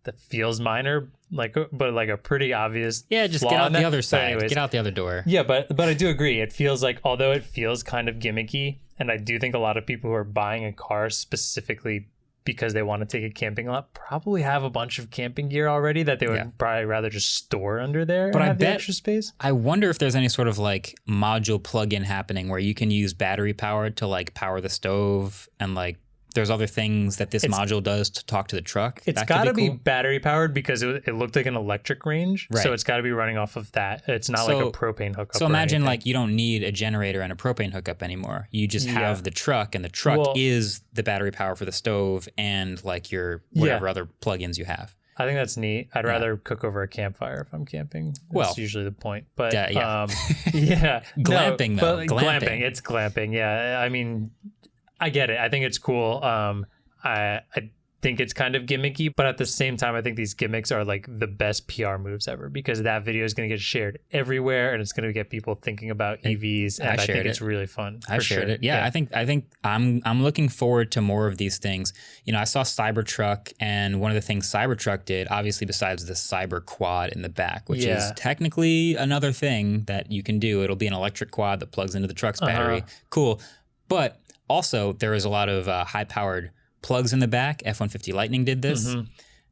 That feels minor, but like a pretty obvious. Yeah, just get out the other side. Get out the other door. Yeah, but I do agree. It feels like, although it feels kind of gimmicky, and I do think a lot of people who are buying a car specifically because they want to take a camping lot probably have a bunch of camping gear already that they would probably rather just store under there. But I bet the extra space. I wonder if there's any sort of like module plug-in happening where you can use battery power to like power the stove and like. There's other things that this module does to talk to the truck. It's got to be battery powered because it looked like an electric range. Right. So it's got to be running off of that. It's not like a propane hookup. So imagine like you don't need a generator and a propane hookup anymore. You just have the truck, and the truck is the battery power for the stove and like your whatever other plugins you have. I think that's neat. I'd rather cook over a campfire if I'm camping. That's usually the point. But glamping though. Glamping. It's glamping. Yeah. I mean, I get it. I think it's cool. I think it's kind of gimmicky, but at the same time, I think these gimmicks are like the best PR moves ever because that video is going to get shared everywhere and it's going to get people thinking about EVs. And I think it's really fun. I shared it. Yeah, I think I'm looking forward to more of these things. You know, I saw Cybertruck, and one of the things Cybertruck did, obviously besides the Cyber Quad in the back, which is technically another thing that you can do. It'll be an electric quad that plugs into the truck's battery. Cool. But also, there is a lot of high-powered plugs in the back. F-150 Lightning did this.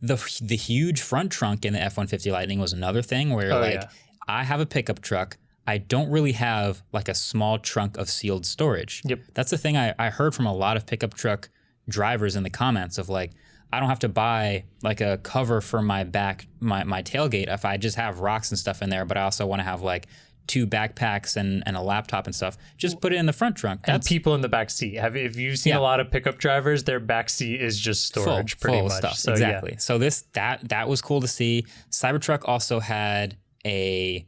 The huge front trunk in the F-150 Lightning was another thing where I have a pickup truck. I don't really have like a small trunk of sealed storage. Yep. That's the thing I heard from a lot of pickup truck drivers in the comments of like, I don't have to buy like a cover for my back, my tailgate if I just have rocks and stuff in there, but I also want to have like 2 backpacks and a laptop and stuff. Just put it in the front trunk. And people in the back seat. If you've seen a lot of pickup drivers, their back seat is just storage, pretty much. Stuff. So, exactly. So that was cool to see. Cybertruck also had a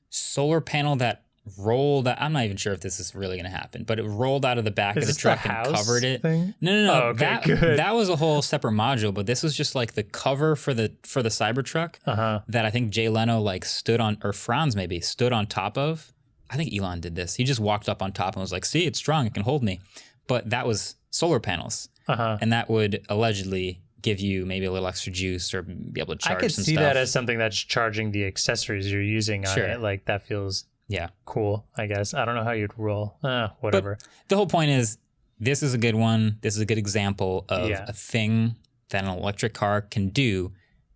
solar panel that rolled. I'm not even sure if this is really going to happen, but it rolled out of the back of the truck and covered it. Thing? No. Oh, okay, that was a whole separate module, but this was just like the cover for the Cybertruck that I think Jay Leno like stood on, or Franz maybe stood on top of. I think Elon did this. He just walked up on top and was like, "See, it's strong. It can hold me." But that was solar panels, and that would allegedly give you maybe a little extra juice or be able to charge. I could some see stuff. that as something that's charging the accessories you're using on it. Like that feels. Yeah. Cool, I guess. I don't know how you'd roll. Whatever. But the whole point is this is a good one. This is a good example of a thing that an electric car can do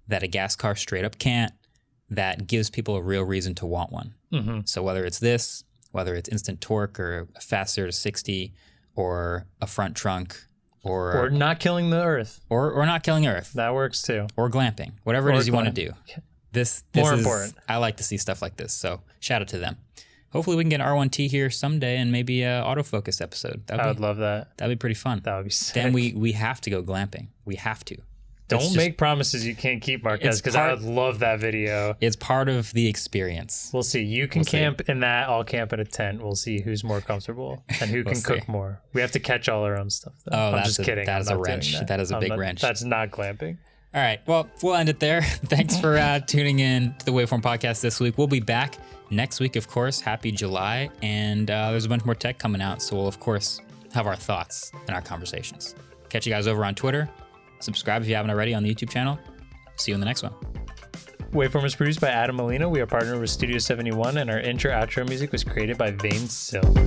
that a gas car straight up can't, that gives people a real reason to want one. Mm-hmm. So whether it's this, whether it's instant torque or a fast 0 to 60 or a front trunk or not killing the earth. Or not killing Earth. That works too. Or glamping. Whatever it is you want to do. This More is important. I like to see stuff like this. So shout out to them. Hopefully we can get an R1T here someday and maybe a autofocus episode. I would love that. That'd be pretty fun. That would be sick. Then we have to go glamping. We have to. Don't make promises you can't keep, Marquez, because I would love that video. It's part of the experience. We'll see. You can camp in that. I'll camp in a tent. We'll see who's more comfortable and who can cook more. We have to catch all our own stuff, though. Oh, I'm just kidding. That is a wrench. That is a big wrench. That's not glamping. All right. Well, we'll end it there. Thanks for tuning in to the Waveform Podcast this week. We'll be back next week, of course. Happy July. And there's a bunch more tech coming out. So we'll, of course, have our thoughts and our conversations. Catch you guys over on Twitter. Subscribe if you haven't already on the YouTube channel. See you in the next one. Waveform is produced by Adam Molina. We are partnered with Studio 71, and our intro-outro music was created by Vane Silk.